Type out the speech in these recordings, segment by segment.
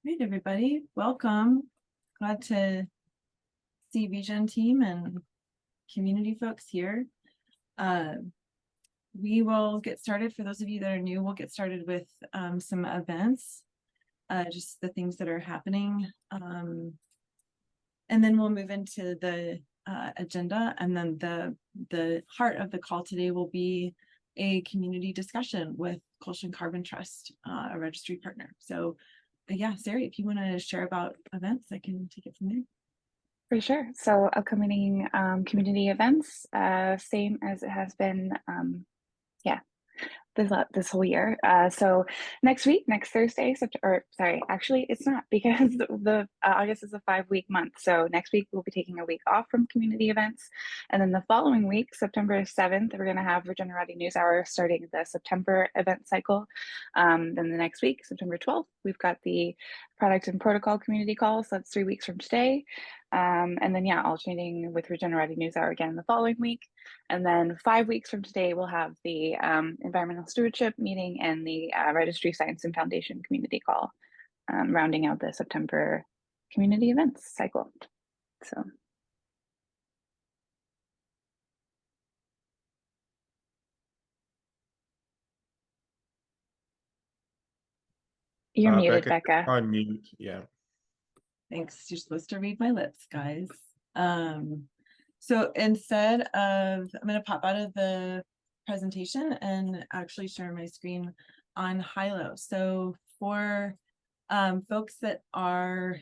Great, everybody. Welcome. Glad to see Regen team and community folks here. We will get started. For those of you that are new, we'll get started with some events, just the things that are happening. And then we'll move into the agenda. And then the heart of the call today will be a community discussion with Kulshan Trust, a registry partner. So yeah, Sarah, if you want to share about events, I can take it from there. For sure. So upcoming community events, same as it has been, yeah, this whole year. So next week, next Thursday, or sorry, actually it's not because the August is a 5-week month. So next week we'll be taking a week off from community events. And then the following week, September 7th, we're going to have Regenerati News Hour starting the September event cycle. Then the next week, September 12th, we've got the product and protocol community call. So that's 3 weeks from today. And then, yeah, alternating with Regenerati News Hour again the following week. And then 5 weeks from today, we'll have the environmental stewardship meeting and the Registry Science and Foundation community call, rounding out the September community events cycle. So. You're muted, Becca. On mute, yeah. Thanks. You're supposed to read my lips, guys. So instead of, I'm going to pop out of the presentation and actually share my screen on Hilo. So for folks that are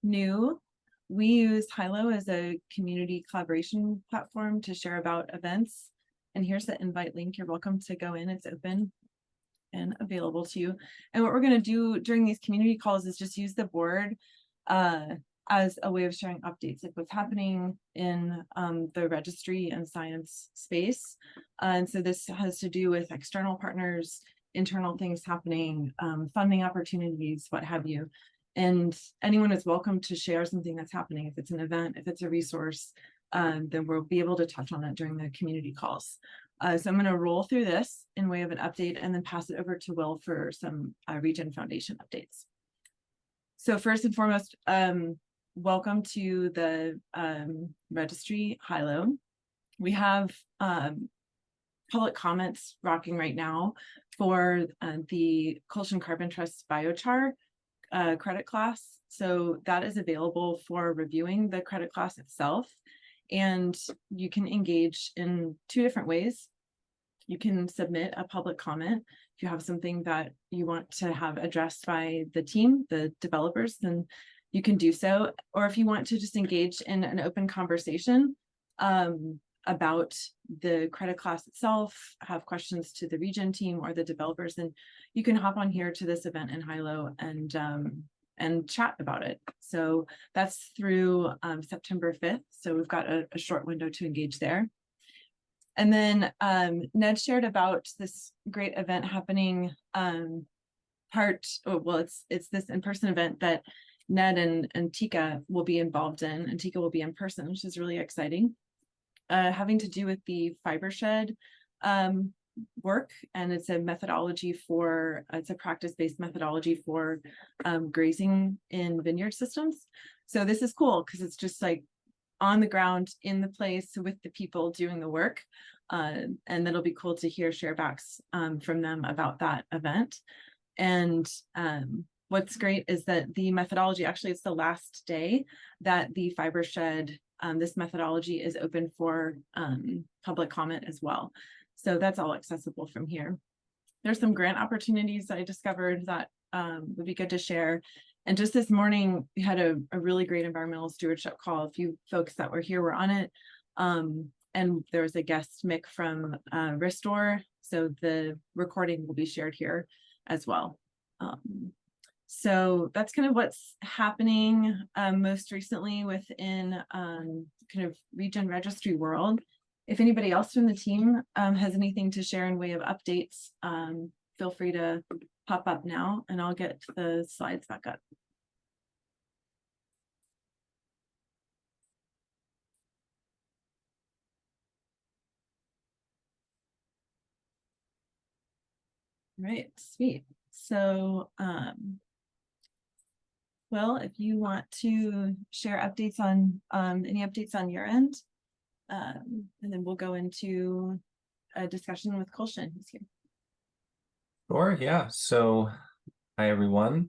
new, we use Hilo as a community collaboration platform to share about events. And here's the invite link. You're welcome to go in. It's open and available to you. And what we're going to do during these community calls is just use the board as a way of sharing updates, like what's happening in the registry and science space. And so this has to do with external partners, internal things happening, funding opportunities, what have you. And anyone is welcome to share something that's happening. If it's an event, if it's a resource, then we'll be able to touch on it during the community calls. So I'm going to roll through this in way of an update and then pass it over to Will for some Regen Foundation updates. So first and foremost, welcome to the registry, Hilo. We have public comments rocking right now for the Kulshan Trust biochar credit class. So that is available for reviewing the credit class itself. And you can engage in 2 different ways. You can submit a public comment. If you have something that you want to have addressed by the team, the developers, then you can do so. Or if you want to just engage in an open conversation about the credit class itself, have questions to the Regen team or the developers, then you can hop on here to this event in Hilo and chat about it. So that's through September 5th. So we've got a short window to engage there. And then Ned shared about this great event happening it's this in-person event that Ned and Tika will be involved in, and Tika will be in person, which is really exciting. Having to do with the fiber shed work, and it's a practice-based methodology for grazing in vineyard systems. So this is cool because it's just like on the ground in the place with the people doing the work. And that'll be cool to hear sharebacks from them about that event. And what's great is that the methodology, actually it's the last day that the fiber shed, this methodology is open for public comment as well. So that's all accessible from here. There's some grant opportunities that I discovered that would be good to share. And just this morning, we had a really great environmental stewardship call. A few folks that were here were on it. And there was a guest, Mick from Restore. So the recording will be shared here as well. So that's kind of what's happening most recently within kind of Regen registry world. If anybody else from the team has anything to share in way of updates, feel free to pop up now and I'll get the slides back up. Right, sweet. So Well, if you want to share updates on any updates on your end, and then we'll go into a discussion with Kulshan, who's here. Sure, yeah. So, hi everyone.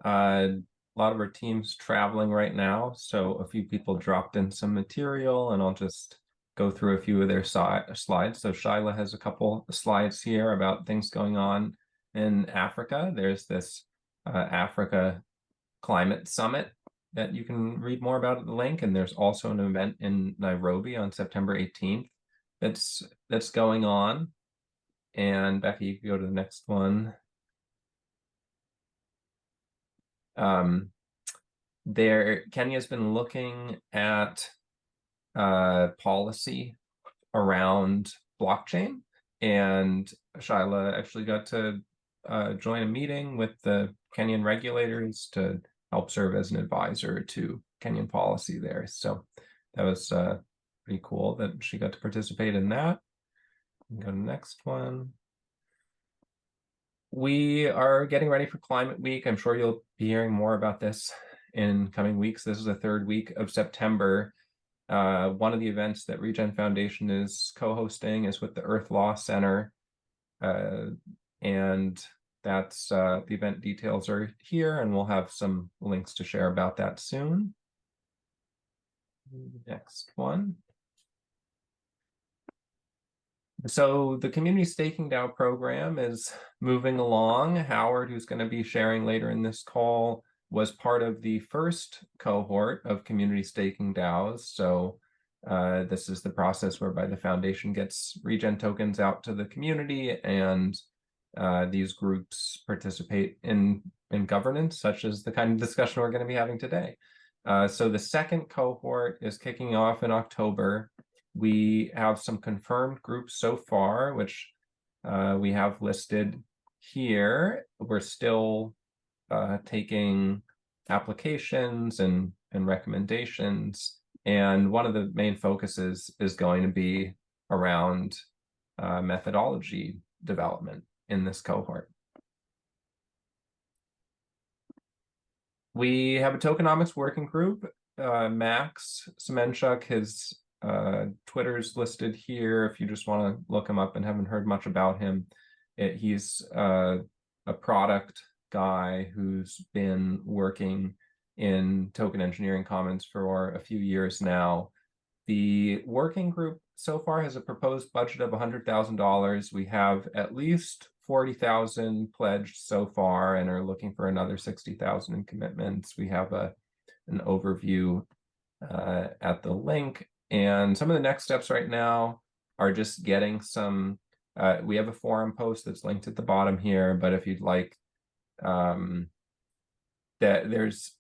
A lot of our team's traveling right now, so a few people dropped in some material, and I'll just go through a few of their slides. So Shyla has a couple slides here about things going on in Africa. There's this Africa Climate Summit that you can read more about at the link, and there's also an event in Nairobi on September 18th that's going on. And Becky, you can go to the next one. Kenya's been looking at policy around blockchain, and Shyla actually got to join a meeting with the Kenyan regulators to help serve as an advisor to Kenyan policy there. So that was pretty cool that she got to participate in that. Go to the next one. We are getting ready for Climate Week. I'm sure you'll be hearing more about this in coming weeks. This is the third week of September. One of the events that Regen Foundation is co-hosting is with the Earth Law Center. And that's the event details are here, and we'll have some links to share about that soon. Next one. So the Community Staking DAO program is moving along. Howard, who's going to be sharing later in this call, was part of the first cohort of Community Staking DAOs. So this is the process whereby the foundation gets Regen tokens out to the community, and these groups participate in governance, such as the kind of discussion we're going to be having today. So the second cohort is kicking off in October. We have some confirmed groups so far, which we have listed here. We're still taking applications and recommendations. And one of the main focuses is going to be around methodology development in this cohort. We have a tokenomics working group. Max Semenchuk, his Twitter's listed here if you just want to look him up and haven't heard much about him. He's a product guy who's been working in token engineering commons for a few years now. The working group so far has a proposed budget of $100,000. We have at least 40,000 pledged so far and are looking for another 60,000 in commitments. We have an overview at the link. And some of the next steps right now are just getting some, we have a forum post that's linked at the bottom here, but if you'd like, that there's,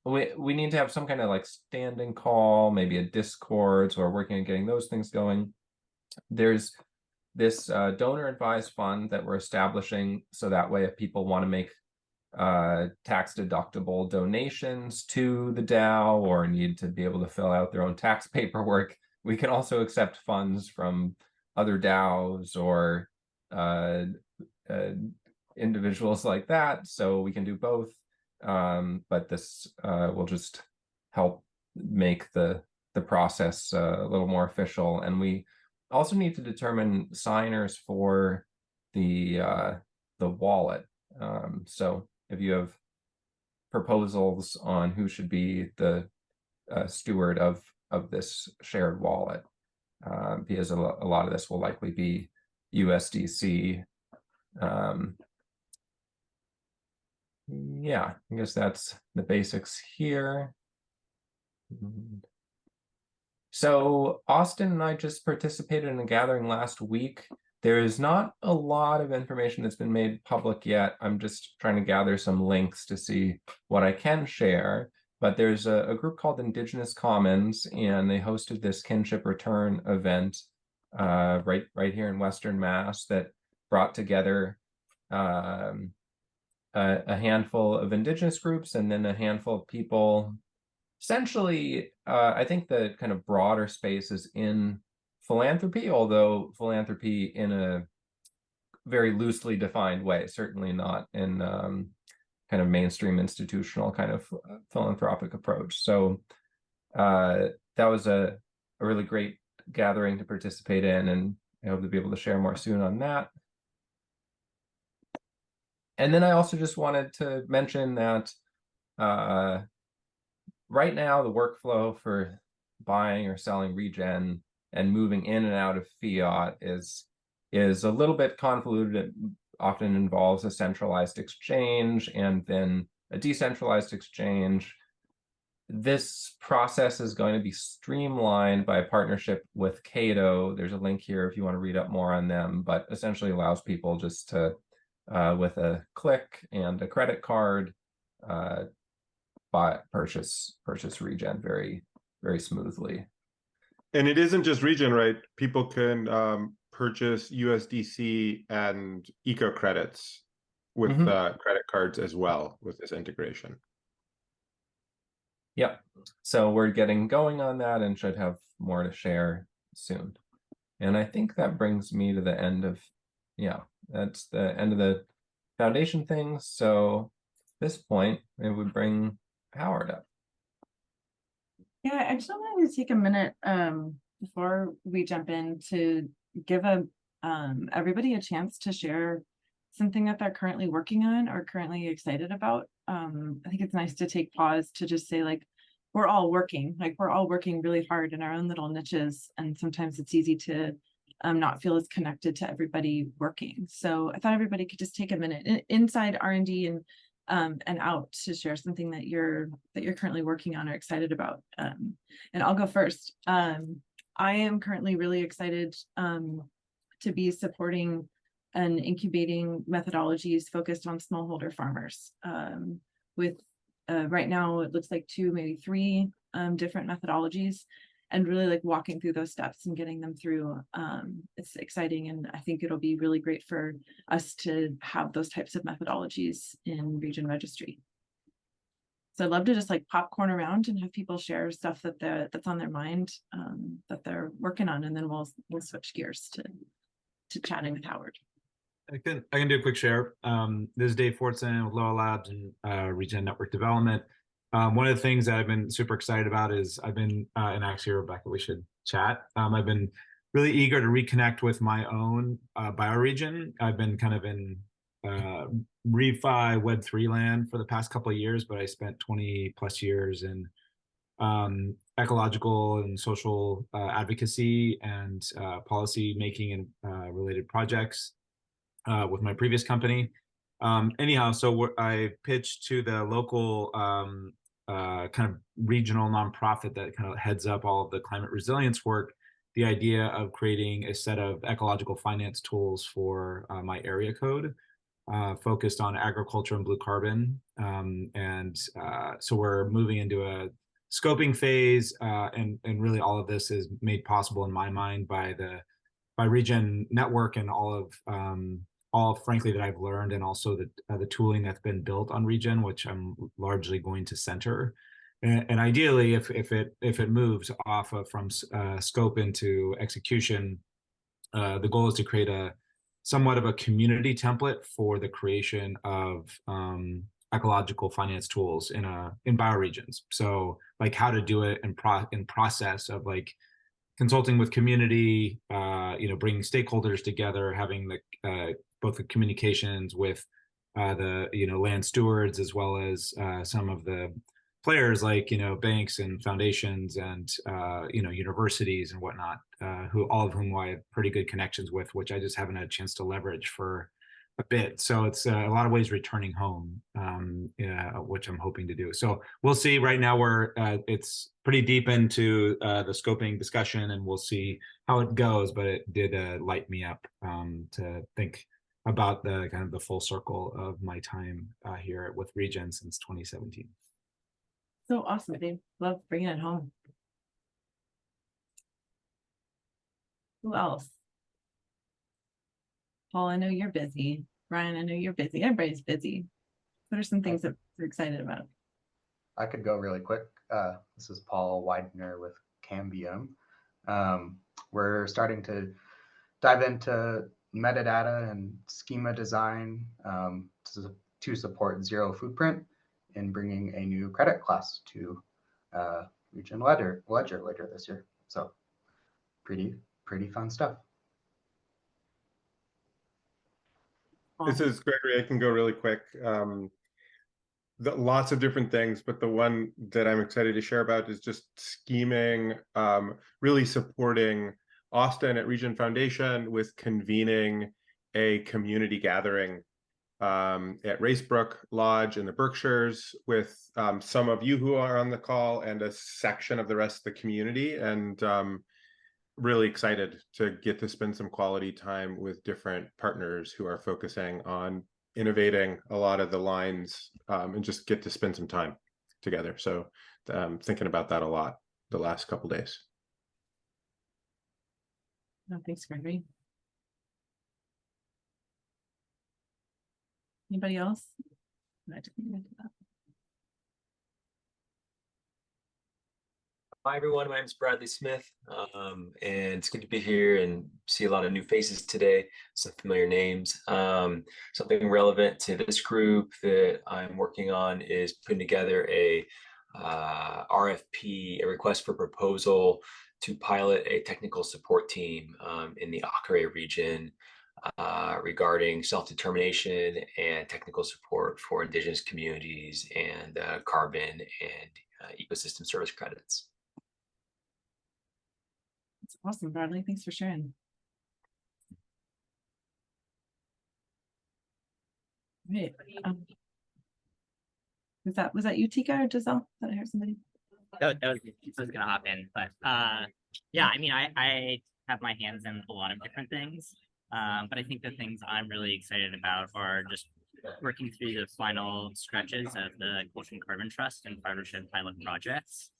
we need to have some kind of like standing call, maybe a Discord, so we're working on getting those things going. There's this donor advised fund that we're establishing, so that way if people want to make tax deductible donations to the DAO or need to be able to fill out their own tax paperwork, we can also accept funds from other DAOs or individuals like that, so we can do both. But this will just help make the process a little more official. And we also need to determine signers for the wallet. So if you have proposals on who should be the steward of this shared wallet, because a lot of this will likely be USDC. Yeah, I guess that's the basics here. So Austin and I just participated in a gathering last week. There is not a lot of information that's been made public yet. I'm just trying to gather some links to see what I can share. But there's a group called Indigenous Commons, and they hosted this kinship return event right here in Western Mass that brought together a handful of Indigenous groups and then a handful of people. Essentially, I think the kind of broader space is in philanthropy, although philanthropy in a very loosely defined way, certainly not in kind kind of mainstream institutional kind of philanthropic approach. So that was a really great gathering to participate in, and I hope to be able to share more soon on that. And then I also just wanted to mention that right now the workflow for buying or selling regen and moving in and out of fiat is a little bit convoluted. It often involves a centralized exchange and then a decentralized exchange. This process is going to be streamlined by a partnership with Cato. There's a link here if you want to read up more on them, but essentially allows people just to, with a click and a credit card, purchase regen very, very smoothly. And it isn't just regen, right? People can purchase USDC and eco credits with credit cards as well with this integration. Yep. So we're getting going on that and should have more to share soon. And I think that brings me to the end of, that's the end of the foundation things. So at this point, it would bring Howard up. Yeah, I just wanted to take a minute before we jump in to give everybody a chance to share something that they're currently working on or currently excited about. I think it's nice to take pause to just say, like, we're all working really hard in our own little niches, and sometimes it's easy to not feel as connected to everybody working. So I thought everybody could just take a minute inside R&D and out to share something that you're currently working on or excited about. And I'll go first. I am currently really excited to be supporting and incubating methodologies focused on smallholder farmers. With right now, it looks like 2, maybe 3 different methodologies, and really like walking through those steps and getting them through. It's exciting, and I think it'll be really great for us to have those types of methodologies in Regen Registry. So I'd love to just like popcorn around and have people share stuff that's on their mind, that they're working on, and then we'll switch gears to chatting with Howard. I can do a quick share. This is Dave Fortson with Loa Labs and Regen Network Development. One of the things that I've been super excited about is I've been, and actually Rebecca, we should chat. I've been really eager to reconnect with my own bioregion. I've been kind of in refi Web3 land for the past couple of years, but I spent 20 plus years in ecological and social advocacy and policy making and related projects with my previous company. Anyhow, so I pitched to the local kind of regional nonprofit that kind of heads up all of the climate resilience work, the idea of creating a set of ecological finance tools for my area code focused on agriculture and blue carbon. So we're moving into a scoping phase, and really all of this is made possible in my mind by Regen Network and all frankly that I've learned, and also the tooling that's been built on Regen, which I'm largely going to center. And ideally, if it moves off from scope into execution, the goal is to create somewhat of a community template for the creation of ecological finance tools in bioregions. So like how to do it in process of like consulting with community, bringing stakeholders together, having both the communications with the land stewards, as well as some of the players like banks and foundations and universities and whatnot, all of whom I have pretty good connections with, which I just haven't had a chance to leverage for a bit. So it's a lot of ways returning home, which I'm hoping to do. So we'll see. Right now it's pretty deep into the scoping discussion, and we'll see how it goes. But it did light me up to think about the kind of the full circle of my time here with Regen since 2017. So awesome, Dave. Love bringing it home. Who else? Paul, I know you're busy. Ryan, I know you're busy. Everybody's busy. What are some things that you're excited about? I could go really quick. This is Paul Widener with Cambium. We're starting to dive into metadata and schema design to support Zero Footprint in bringing a new credit class to Region Ledger later this year. So pretty fun stuff. This is Gregory. I can go really quick. Lots of different things, but the one that I'm excited to share about is just scheming, really supporting Austin at Region Foundation with convening a community gathering at Racebrook Lodge in the Berkshires with some of you who are on the call and a section of the rest of the community, and really excited to get to spend some quality time with different partners who are focusing on innovating a lot of the lines, and just get to spend some time together. So thinking about that a lot the last couple days. No, thanks, Gregory. Anybody else? I didn't even do that. Hi everyone, my name is Bradley Smith, and it's good to be here and see a lot of new faces today, some familiar names. Something relevant to this group that I'm working on is putting together a RFP, a request for proposal to pilot a technical support team in the Akare region regarding self-determination and technical support for Indigenous communities and carbon and ecosystem service credits. That's awesome, Bradley. Thanks for sharing. Right. Was that you, Tika, or Giselle? Did I hear somebody? I was gonna hop in, but yeah, I mean, I have my hands in a lot of different things, but I think the things I'm really excited about are just working through the final stretches of the Kulshan Trust and Fibershed pilot projects.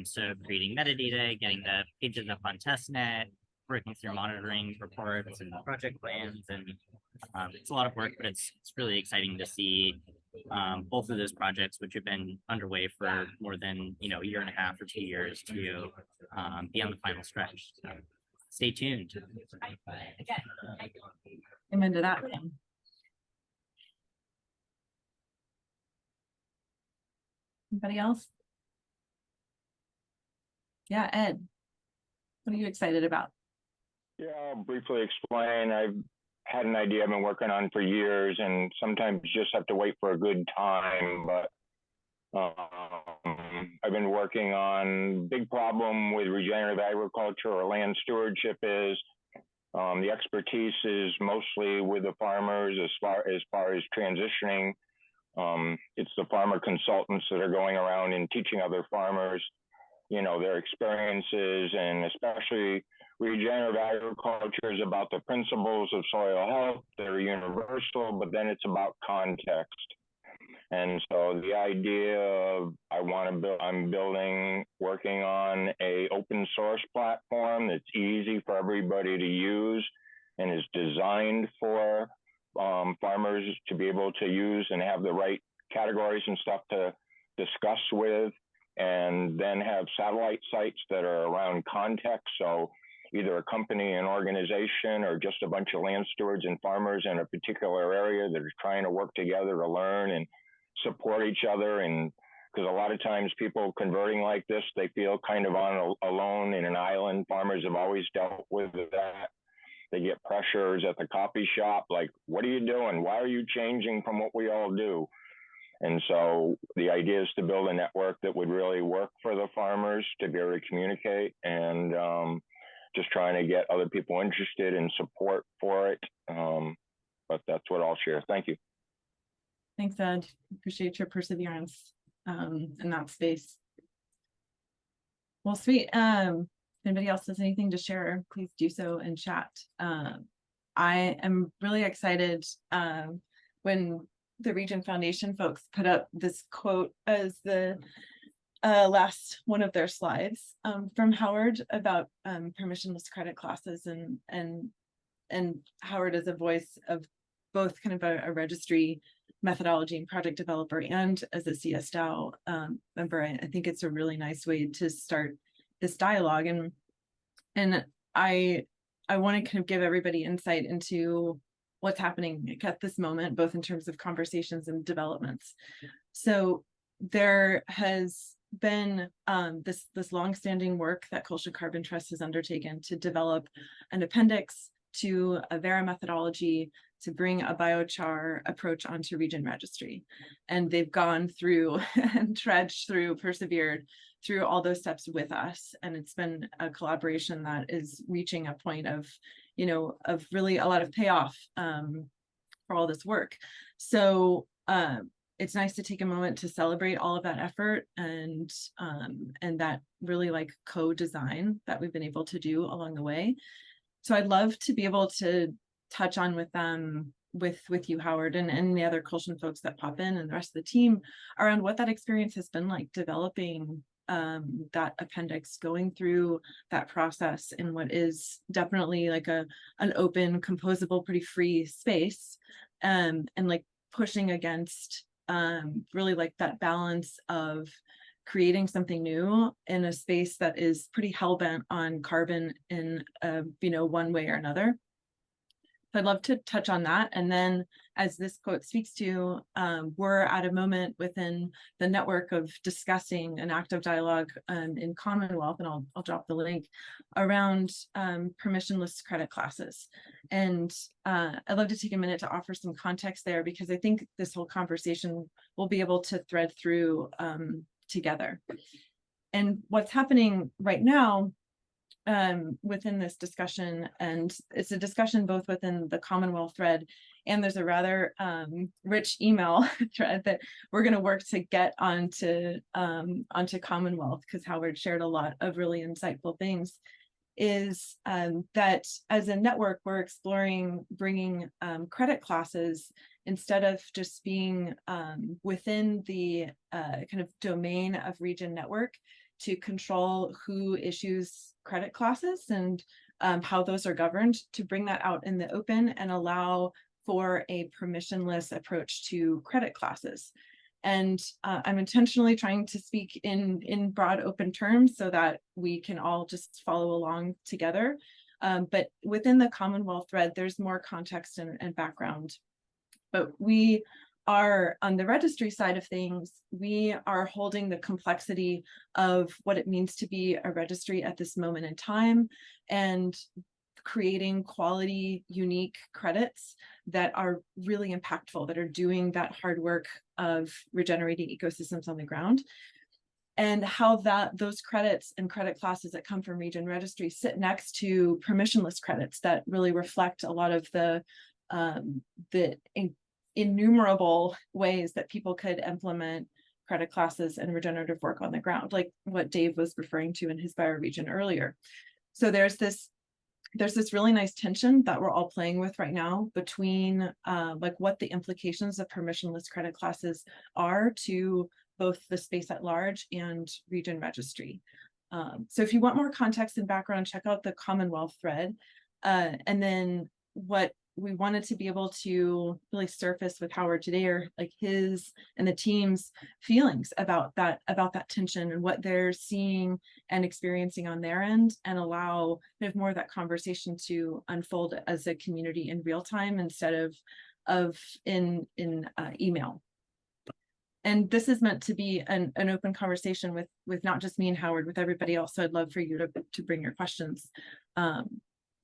So creating metadata, getting the pages up on testnet, working through monitoring reports and project plans, and it's a lot of work, but it's really exciting to see both of those projects, which have been underway for more than a year and a half or 2 years, to be on the final stretch. So stay tuned. Amen to that. Anybody else? Yeah, Ed, what are you excited about? Yeah, I'll briefly explain. I've had an idea I've been working on for years, and sometimes you just have to wait for a good time. But I've been working on big problem with regenerative agriculture or land stewardship is the expertise is mostly with the farmers as far as transitioning. It's the farmer consultants that are going around and teaching other farmers, their experiences, and especially regenerative agriculture is about the principles of soil health that are universal, but then it's about context. And so the idea of I'm working on a open source platform that's easy for everybody to use and is designed for farmers to be able to use and have the right categories and stuff to discuss with, and then have satellite sites that are around context. So either a company, an organization, or just a bunch of land stewards and farmers in a particular area that are trying to work together to learn and support each other. And because a lot of times people converting like this, they feel kind of alone in an island. Farmers have always dealt with that. They get pressures at the coffee shop, like, what are you doing? Why are you changing from what we all do? And so the idea is to build a network that would really work for the farmers to be able to communicate, and just trying to get other people interested in support for it. But that's what I'll share. Thank you. Thanks, Ed. Appreciate your perseverance in that space. Well, sweet. If anybody else has anything to share, please do so in chat. I am really excited when the Region Foundation folks put up this quote as the last one of their slides from Howard about permissionless credit classes, and Howard is a voice of both kind of a registry methodology and project developer, and as a CSDAO member. I think it's a really nice way to start this dialogue, and I want to kind of give everybody insight into what's happening at this moment, both in terms of conversations and developments. So there has been this longstanding work that Kulshan Carbon Trust has undertaken to develop an appendix to a Vera methodology to bring a biochar approach onto Region Registry. And they've gone through and trudged through, persevered through all those steps with us. And it's been a collaboration that is reaching a point of, of really a lot of payoff for all this work. So it's nice to take a moment to celebrate all of that effort and that really like co-design that we've been able to do along the way. So I'd love to be able to touch on with them, with you, Howard, and the other Kulshan folks that pop in and the rest of the team around what that experience has been like developing that appendix, going through that process in what is definitely like an open, composable, pretty free space, and like pushing against really like that balance of creating something new in a space that is pretty hell-bent on carbon in one way or another. So I'd love to touch on that. And then as this quote speaks to, we're at a moment within the network of discussing an active dialogue in Commonwealth, and I'll drop the link, around permissionless credit classes. And I'd love to take a minute to offer some context there, because I think this whole conversation will be able to thread through together. And what's happening right now within this discussion, and it's a discussion both within the Commonwealth thread, and there's a rather rich email thread that we're going to work to get onto Commonwealth, because Howard shared a lot of really insightful things, is that as a network, we're exploring bringing credit classes, instead of just being within the kind of domain of Region Network, to control who issues credit classes and how those are governed, to bring that out in the open and allow for a permissionless approach to credit classes. And I'm intentionally trying to speak in broad open terms so that we can all just follow along together. But within the Commonwealth thread, there's more context and background. But we are, on the registry side of things, we are holding the complexity of what it means to be a registry at this moment in time, and creating quality, unique credits that are really impactful, that are doing that hard work of regenerating ecosystems on the ground, and how those credits and credit classes that come from Region Registry sit next to permissionless credits that really reflect a lot of the innumerable ways that people could implement credit classes and regenerative work on the ground, like what Dave was referring to in his bioregion earlier. So there's this really nice tension that we're all playing with right now between like what the implications of permissionless credit classes are to both the space at large and Region Registry. So if you want more context and background, check out the Commonwealth thread. And then what we wanted to be able to really surface with Howard today are like his and the team's feelings about that tension and what they're seeing and experiencing on their end, and allow kind of more of that conversation to unfold as a community in real time instead of in email. And this is meant to be an open conversation with not just me and Howard, with everybody else. So I'd love for you to bring your questions.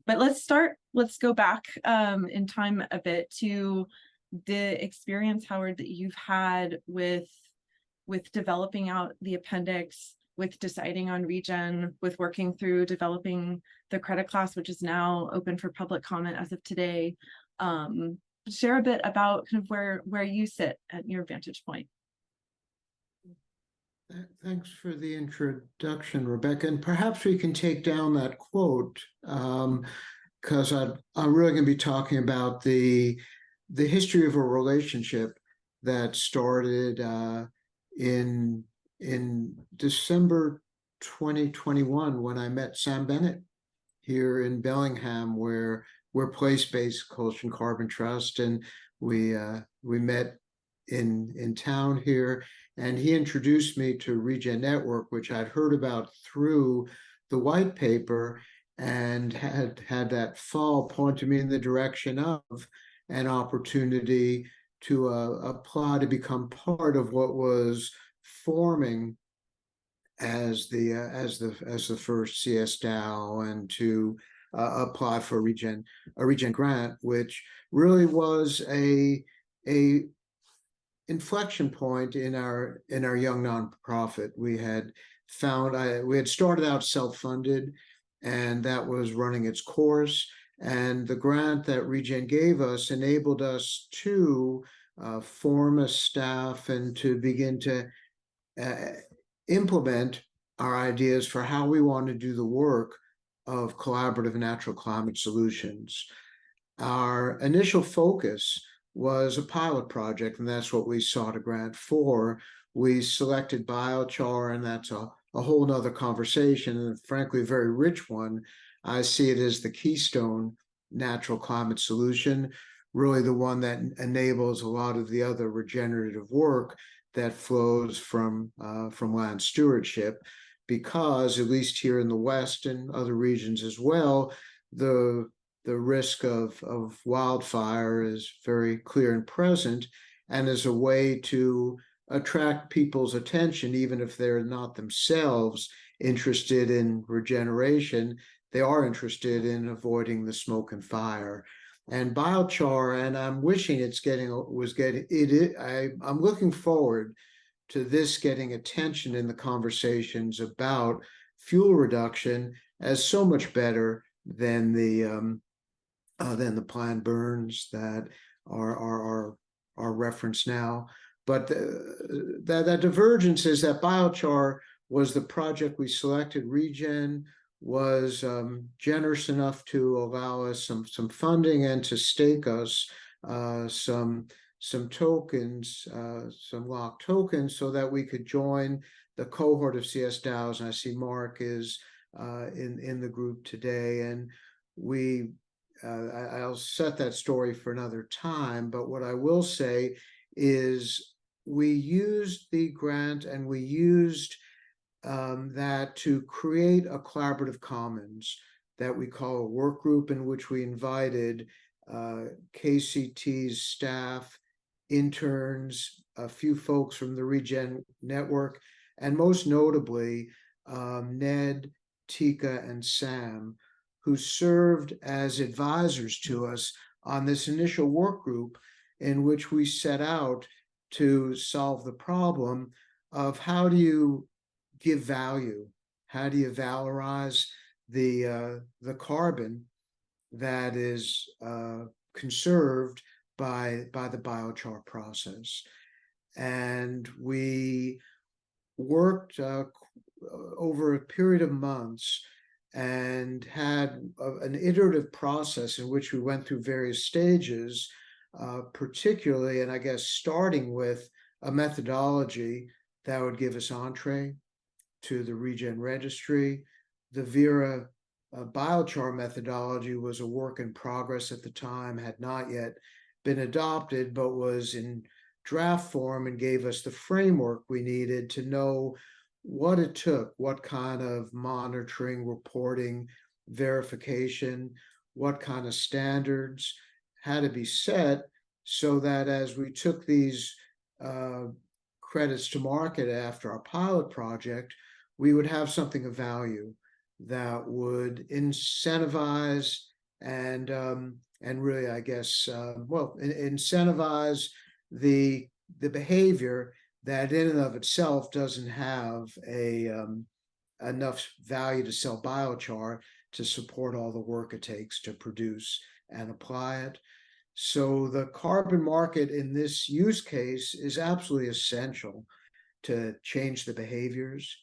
But let's go back in time a bit to the experience, Howard, that you've had with developing out the appendix, with deciding on region, with working through developing the credit class, which is now open for public comment as of today. Share a bit about kind of where you sit at your vantage point. Thanks for the introduction, Rebecca. And perhaps we can take down that quote, because I'm really going to be talking about the history of a relationship that started in December 2021 when I met Sam Bennett here in Bellingham, where we're place-based Kulshan Carbon Trust, and we met in town here, and he introduced me to Regen Network, which I'd heard about through the white paper, and had that fall pointed me in the direction of, an opportunity to apply to become part of what was forming as the first CS DAO, and to apply for a regen grant, which really was a inflection point in our young nonprofit. We had started out self-funded, and that was running its course. And the grant that Regen gave us enabled us to form a staff and to begin to implement our ideas for how we want to do the work of collaborative natural climate solutions. Our initial focus was a pilot project, and that's what we sought a grant for. We selected biochar, and that's a whole nother conversation, and frankly, a very rich one. I see it as the keystone natural climate solution, really the one that enables a lot of the other regenerative work that flows from land stewardship, because at least here in the West and other regions as well, the risk of wildfire is very clear and present, and as a way to attract people's attention, even if they're not themselves interested in regeneration, they are interested in avoiding the smoke and fire. And biochar, and I'm wishing I'm looking forward to this getting attention in the conversations about fuel reduction as so much better than the planned burns that are referenced now. But that divergence is that biochar was the project we selected. Regen was generous enough to allow us some funding and to stake us some tokens, some locked tokens, so that we could join the cohort of CS DAOs. And I see Mark is in the group today, and I'll set that story for another time. But what I will say is we used the grant, and we used that to create a collaborative commons that we call a work group, in which we invited KCT's staff, interns, a few folks from the Regen Network, and most notably Ned, Tika, and Sam, who served as advisors to us on this initial work group, in which we set out to solve the problem of how do you give value, how do you valorize the carbon that is conserved by the biochar process. And we worked over a period of months and had an iterative process in which we went through various stages, particularly, and I guess starting with a methodology that would give us entree to the Regen Registry. The Vera biochar methodology was a work in progress at the time, had not yet been adopted, but was in draft form, and gave us the framework we needed to know what it took, what kind of monitoring, reporting, verification, what kind of standards had to be set, so that as we took these credits to market after our pilot project, we would have something of value that would incentivize and really, I guess, incentivize the behavior that in and of itself doesn't have enough value to sell biochar to support all the work it takes to produce and apply it. So the carbon market in this use case is absolutely essential to change the behaviors.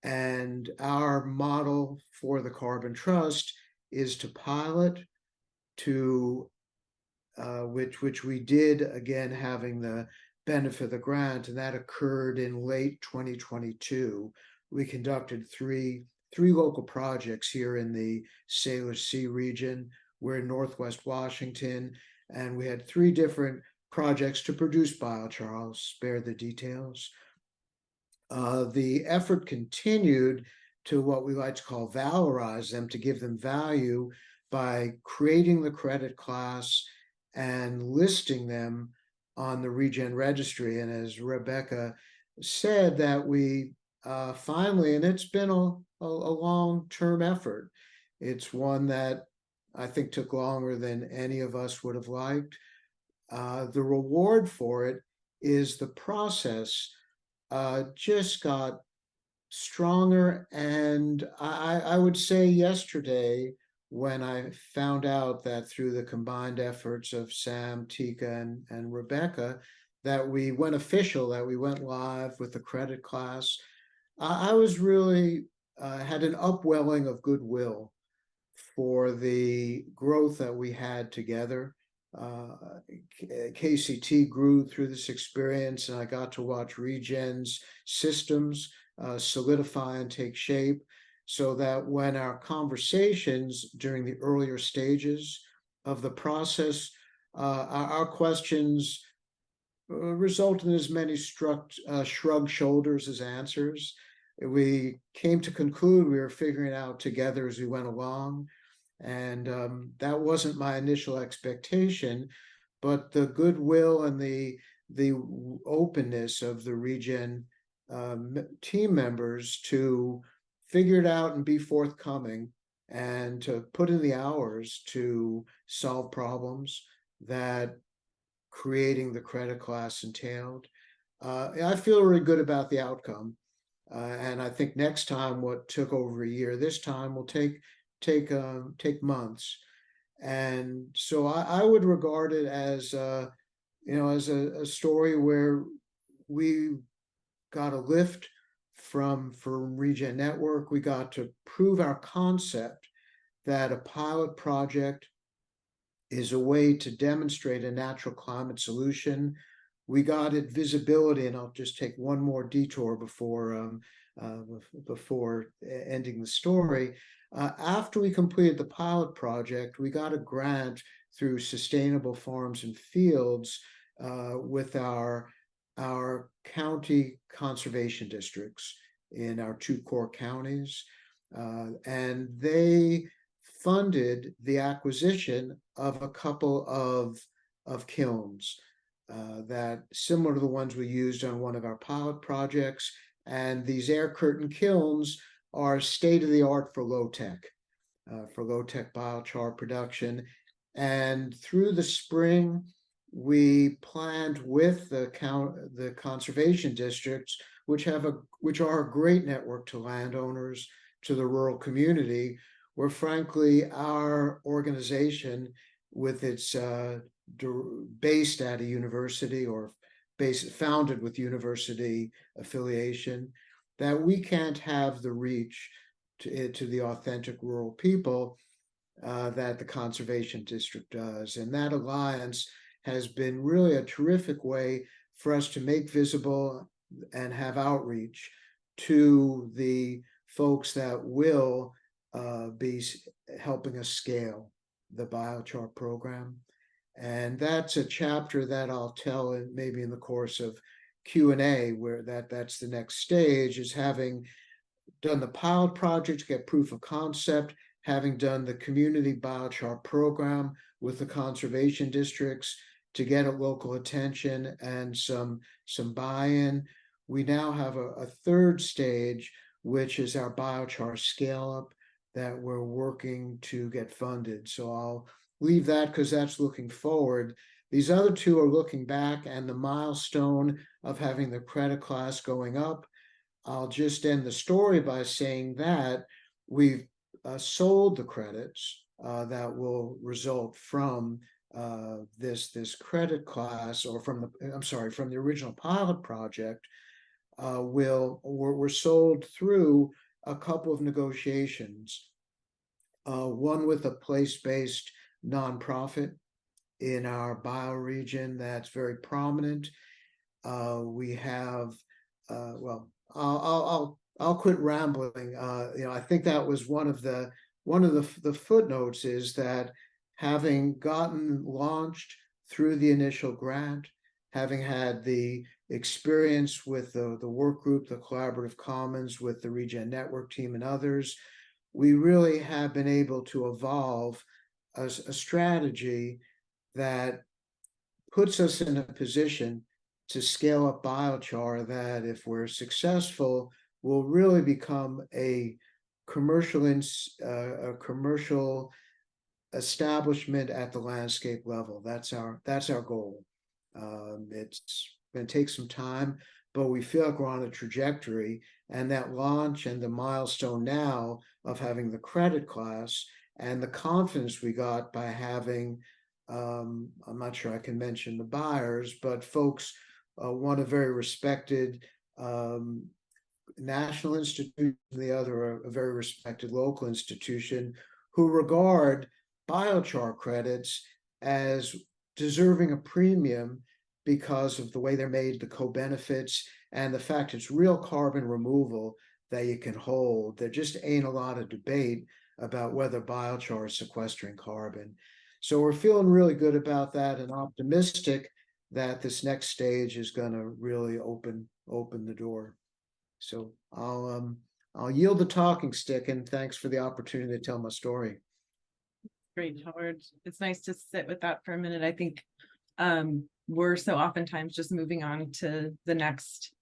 And our model for the Carbon Trust is to pilot, to which we did, again, having the benefit of the grant, and that occurred in late 2022. We conducted three local projects here in the Salish Sea region. We're in Northwest Washington, and we had 3 different projects to produce biochar. I'll spare the details. The effort continued to what we like to call valorize them, to give them value by creating the credit class and listing them on the Regen Registry. And as Rebecca said, that we finally, and it's been a long-term effort. It's one that I think took longer than any of us would have liked. The reward for it is the process just got stronger. And I would say yesterday, when I found out that through the combined efforts of Sam, Tika, and Rebecca, that we went official, that we went live with the credit class, I was really had an upwelling of goodwill for the growth that we had together. KCT grew through this experience, and I got to watch Regen's systems solidify and take shape, so that when our conversations during the earlier stages of the process, our questions resulted in as many shrugged shoulders as answers. We came to conclude we were figuring it out together as we went along. And that wasn't my initial expectation, but the goodwill and the openness of the Regen team members to figure it out and be forthcoming, and to put in the hours to solve problems that creating the credit class entailed. I feel really good about the outcome. And I think next time, what took over a year, this time will take months. And so I would regard it as as a story where we got a lift from Regen Network. We got to prove our concept that a pilot project is a way to demonstrate a natural climate solution. We got it visibility, and I'll just take one more detour before ending the story. After we completed the pilot project, we got a grant through Sustainable Farms and Fields with our county conservation districts in our 2 core counties, and they funded the acquisition of a couple of kilns that that to the ones we used on one of our pilot projects. And these air curtain kilns are state-of-the-art for low-tech biochar production. And through the spring, we planned with the conservation districts, which are a great network to landowners, to the rural community, where frankly our organization, with its based at a university, or founded with university affiliation, that we can't have the reach to the authentic rural people that the conservation district does. And that alliance has been really a terrific way for us to make visible and have outreach to the folks that will be helping us scale the biochar program. And that's a chapter that I'll tell maybe in the course of Q&A, where that's the next stage, is having done the pilot project to get proof of concept, having done the community biochar program with the conservation districts to get a local attention and some buy-in. We now have a third stage, which is our biochar scale-up that we're working to get funded. So I'll leave that because that's looking forward. These other 2 are looking back, and the milestone of having the credit class going up. I'll just end the story by saying that we've sold the credits that will result from this credit class, or from the original pilot project. Were sold through a couple of negotiations. One with a place-based nonprofit in our bioregion that's very prominent. We have, I'll quit rambling. I think that was one of the footnotes, is that having gotten launched through the initial grant, having had the experience with the work group, the collaborative commons with the Regen Network team and others, we really have been able to evolve a strategy that puts us in a position to scale up biochar that, if we're successful, will really become a commercial establishment at the landscape level. That's our goal. It's going to take some time, but we feel like we're on a trajectory, and that launch and the milestone now of having the credit class and the confidence we got by having, I'm not sure I can mention the buyers, but folks, one a very respected national institution, the other a very respected local institution, who regard biochar credits as deserving a premium because of the way they're made, the co-benefits, and the fact it's real carbon removal that you can hold. There just ain't a lot of debate about whether biochar is sequestering carbon. So we're feeling really good about that and optimistic that this next stage is going to really open the door. So I'll yield the talking stick, and thanks for the opportunity to tell my story. Great, Howard. It's nice to sit with that for a minute. I think we're so oftentimes just moving on to the next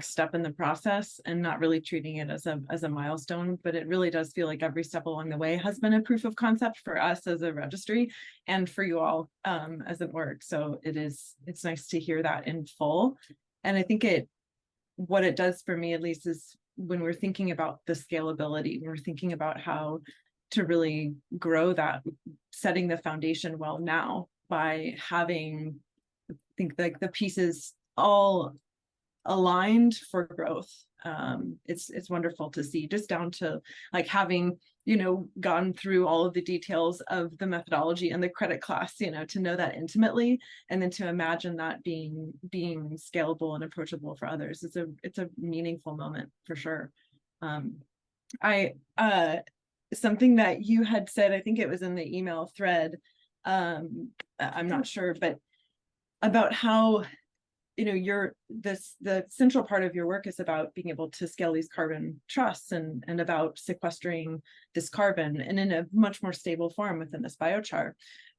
step in the process and not really treating it as a milestone, but it really does feel like every step along the way has been a proof of concept for us as a registry and for you all as an org. So it's nice to hear that in full. And I think what it does for me, at least, is when we're thinking about the scalability, we're thinking about how to really grow that, setting the foundation well now by having, I think, like the pieces all aligned for growth. It's wonderful to see, just down to like having, gone through all of the details of the methodology and the credit class, to know that intimately, and then to imagine that being scalable and approachable for others. It's a meaningful moment for sure. Something that you had said, I think it was in the email thread, I'm not sure, but about how the central part of your work is about being able to scale these carbon trusts and about sequestering this carbon and in a much more stable form within this biochar.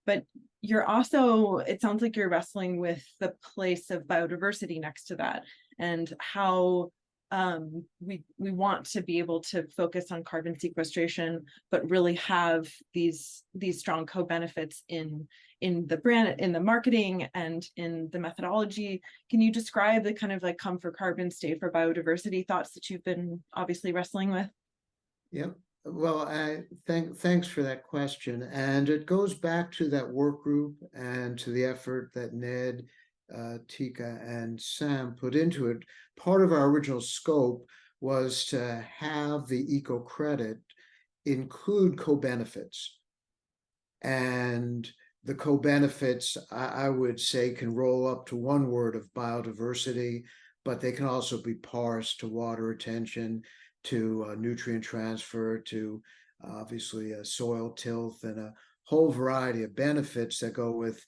But you're also, it sounds like you're wrestling with the place of biodiversity next to that, and how we want to be able to focus on carbon sequestration, but really have these strong co-benefits in the brand, in the marketing, and in the methodology. Can you describe the kind of like come for carbon, stay for biodiversity thoughts that you've been obviously wrestling with? Yep. Well, thanks for that question. And it goes back to that work group and to the effort that Ned, Tika, and Sam put into it. Part of our original scope was to have the eco credit include co-benefits. And the co-benefits, I would say, can roll up to one word of biodiversity, but they can also be parsed to water retention, to nutrient transfer, to obviously soil tilth, and a whole variety of benefits that go with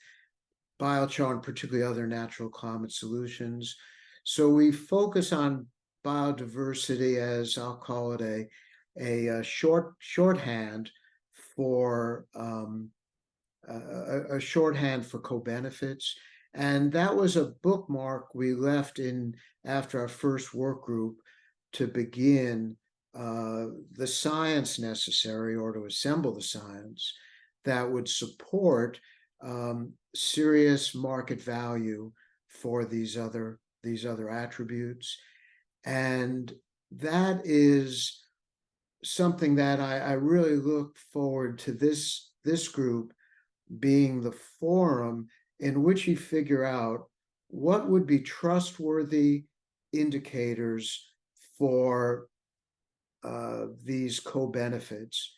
biochar and particularly other natural climate solutions. So we focus on biodiversity as, I'll call it, a shorthand for a shorthand for co-benefits. And that was a bookmark we left in after our first work group to begin the science necessary, or to assemble the science that would support serious market value for these other attributes. And that is something that I really look forward to this group being the forum in which you figure out what would be trustworthy indicators for these co-benefits.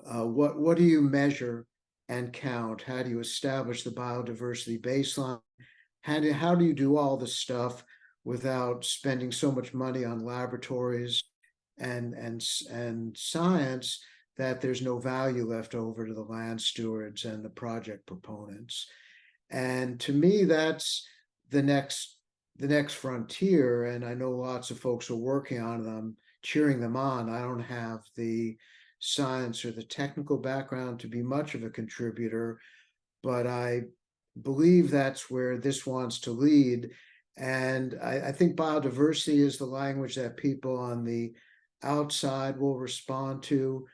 What do you measure and count? How do you establish the biodiversity baseline? How do you do all this stuff without spending so much money on laboratories and science that there's no value left over to the land stewards and the project proponents? And to me, that's the next frontier. And I know lots of folks are working on them, cheering them on. I don't have the science or the technical background to be much of a contributor, but I believe that's where this wants to lead. And I think biodiversity is the language that people on the outside will respond to.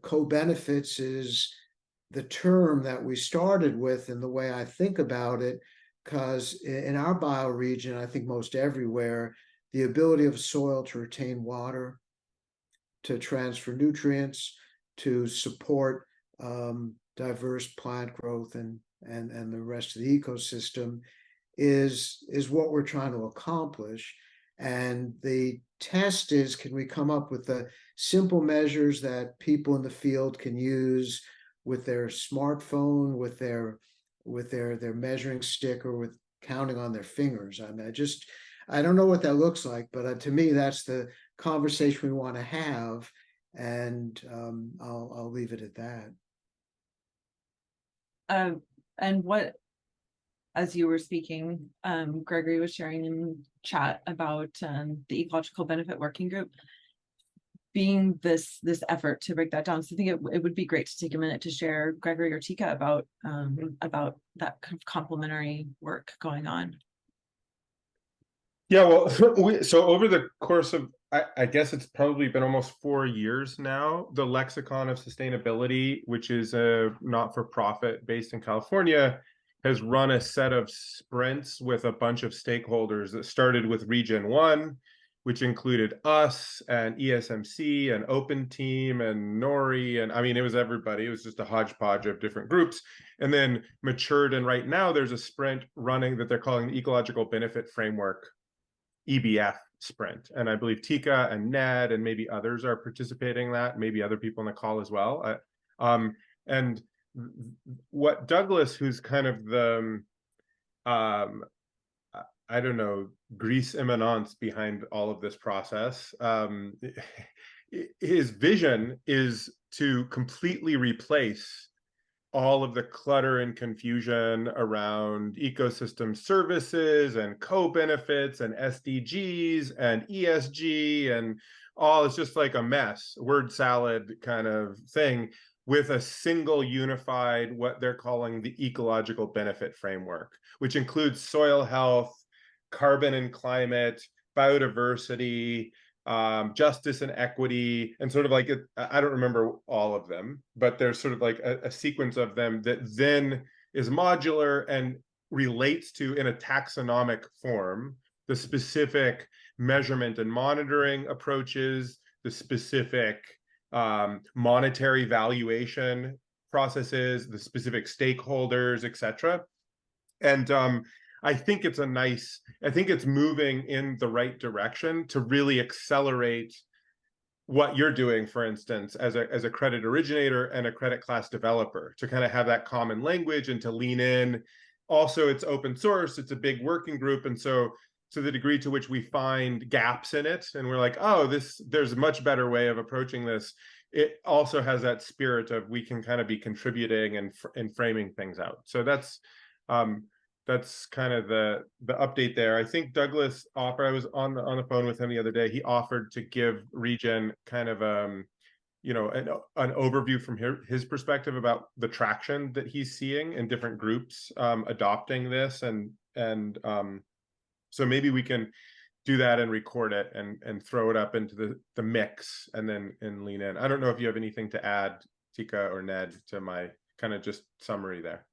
Co-benefits is the term that we started with and the way I think about it, because in our bioregion, I think most everywhere, the ability of soil to retain water, to transfer nutrients, to support diverse plant growth and the rest of the ecosystem is what we're trying to accomplish. And the test is, can we come up with the simple measures that people in the field can use with their smartphone, with their measuring stick, or with counting on their fingers? I mean, I don't know what that looks like, but to me, that's the conversation we want to have. And I'll leave it at that. And what, as you were speaking, Gregory was sharing in chat about the ecological benefit working group being this effort to break that down. So I think it would be great to take a minute to share, Gregory or Tika, about that kind of complementary work going on. Yeah, well, so over the course of, I guess it's probably been almost 4 years now, the Lexicon of Sustainability, which is a not-for-profit based in California, has run a set of sprints with a bunch of stakeholders that started with Region 1, which included us and ESMC and Open Team and Nori. And I mean, it was everybody. It was just a hodgepodge of different groups, and then matured. And right now there's a sprint running that they're calling the Ecological Benefit Framework, EBF sprint. And I believe Tika and Ned and maybe others are participating in that, maybe other people on the call as well. And what Douglas, who's kind of the, I don't know, gris eminence behind all of this process, his vision is to completely replace all of the clutter and confusion around ecosystem services and co-benefits and SDGs and ESG and all. It's just like a mess, word salad kind of thing, with a single unified, what they're calling the ecological benefit framework, which includes soil health, carbon and climate, biodiversity, justice and equity, and sort of like I don't remember all of them, but there's sort of like a sequence of them that then is modular and relates to, in a taxonomic form, the specific measurement and monitoring approaches, the specific monetary valuation processes, the specific stakeholders, etc. And I think it's moving in the right direction to really accelerate what you're doing, for instance, as a credit originator and a credit class developer, to kind of have that common language and to lean in. Also, it's open source, it's a big working group. And so to the degree to which we find gaps in it and we're like, oh, there's a much better way of approaching this, it also has that spirit of we can kind of be contributing and framing things out. So that's kind of the update there. I think Douglas offered, I was on the phone with him the other day, he offered to give Region kind of you know, an overview from his perspective about the traction that he's seeing in different groups adopting this, and so maybe we can do that and record it and throw it up into the mix and then lean in. I don't know if you have anything to add, Tika or Ned, to my kind of just summary there.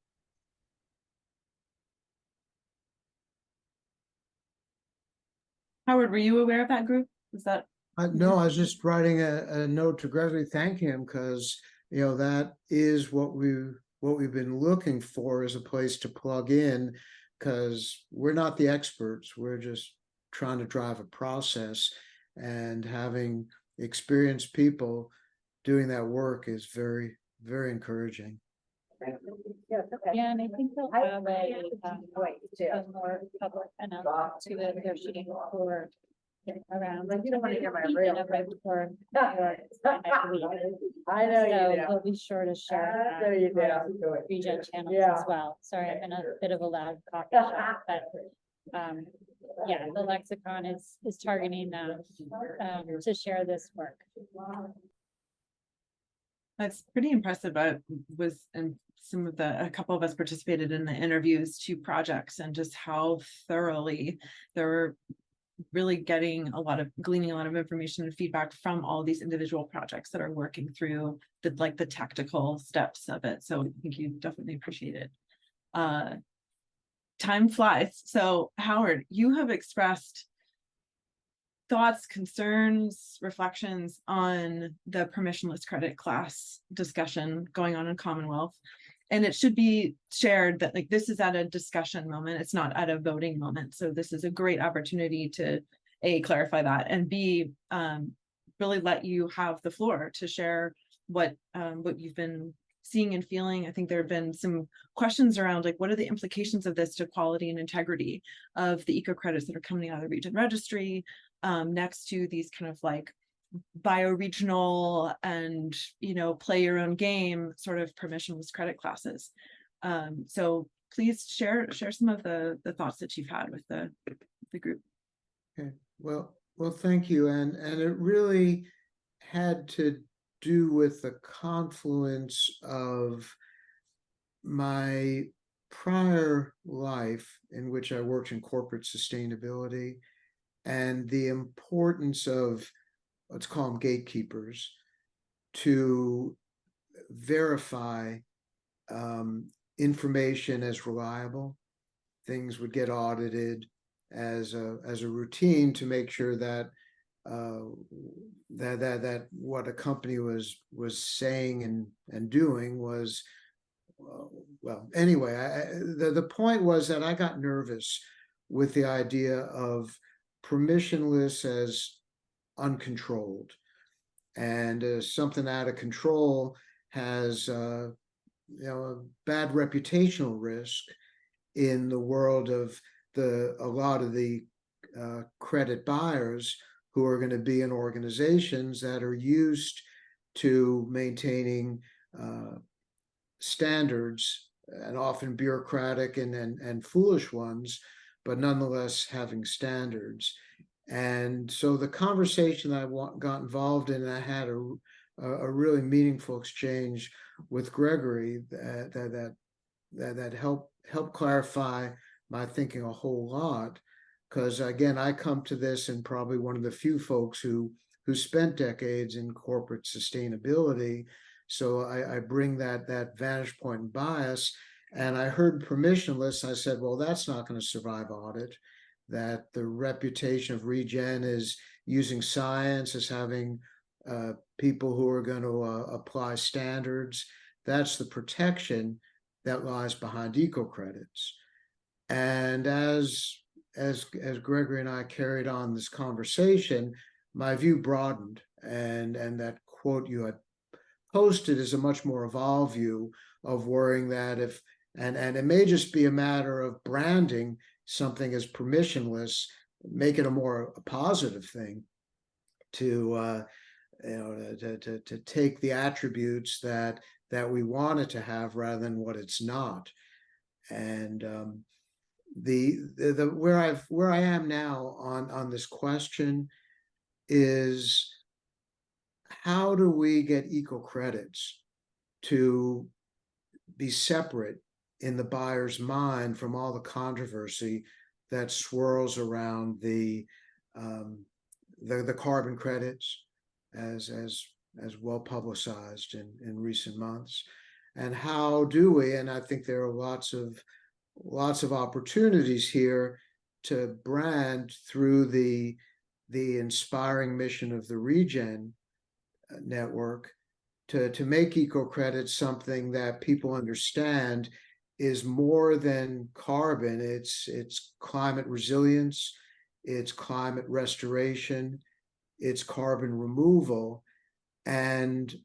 Howard, were you aware of that group? Was that? No, I was just writing a note to Gregory thanking him, because that is what we've been looking for, as a place to plug in, because we're not the experts. We're just trying to drive a process, and having experienced people doing that work is very, very encouraging. Yeah, and I think they'll have a more public announcement too, that they're shooting for around. You don't want to get my real right before. I know you do. We'll be sure to share Region channels as well. Sorry, I'm in a bit of a loud coffee shop, but yeah, the Lexicon is targeting to share this work. That's pretty impressive. I was, and a couple of us participated in the interviews to projects, and just how thoroughly they're really gleaning a lot of information and feedback from all these individual projects that are working through the tactical steps of it. So I think you definitely appreciate it. Time flies. So Howard, you have expressed thoughts, concerns, reflections on the permissionless credit class discussion going on in Commonwealth. And it should be shared that this is at a discussion moment. It's not at a voting moment. So this is a great opportunity to A, clarify that, and B, really let you have the floor to share what you've been seeing and feeling. I think there have been some questions around what are the implications of this to quality and integrity of the eco credits that are coming out of the region registry, next to these kind of bioregional and play your own game sort of permissionless credit classes. So please share some of the thoughts that you've had with the group. Okay, well, thank you. And it really had to do with the confluence of my prior life, in which I worked in corporate sustainability, and the importance of, let's call them gatekeepers, to verify information as reliable. Things would get audited as a routine to make sure that that what a company was saying and doing was well. Anyway, the point was that I got nervous with the idea of permissionless as uncontrolled, and something out of control has a bad reputational risk in the world of a lot of the credit buyers who are going to be in organizations that are used to maintaining standards, and often bureaucratic and foolish ones, but nonetheless having standards. And so the conversation that I got involved in, I had a really meaningful exchange with Gregory that helped clarify my thinking a whole lot. Because again, I come to this, and probably one of the few folks who spent decades in corporate sustainability. So I bring that vantage point and bias. And I heard permissionless. I said, well, that's not going to survive audit. That the reputation of Regen is using science, as having people who are going to apply standards. That's the protection that lies behind eco credits. And as Gregory and I carried on this conversation, my view broadened, and that quote you had posted is a much more evolved view of worrying that if, and it may just be a matter of branding something as permissionless, make it a positive thing to to take the attributes that we want it to have rather than what it's not. And the where I am now on this question is, how do we get eco credits to be separate in the buyer's mind from all the controversy that swirls around the carbon credits, as well publicized in recent months? And how do we, and I think there are lots of opportunities here to brand through the inspiring mission of the Regen network, to make eco credits something that people understand is more than carbon. It's climate resilience, it's climate restoration, it's carbon removal. And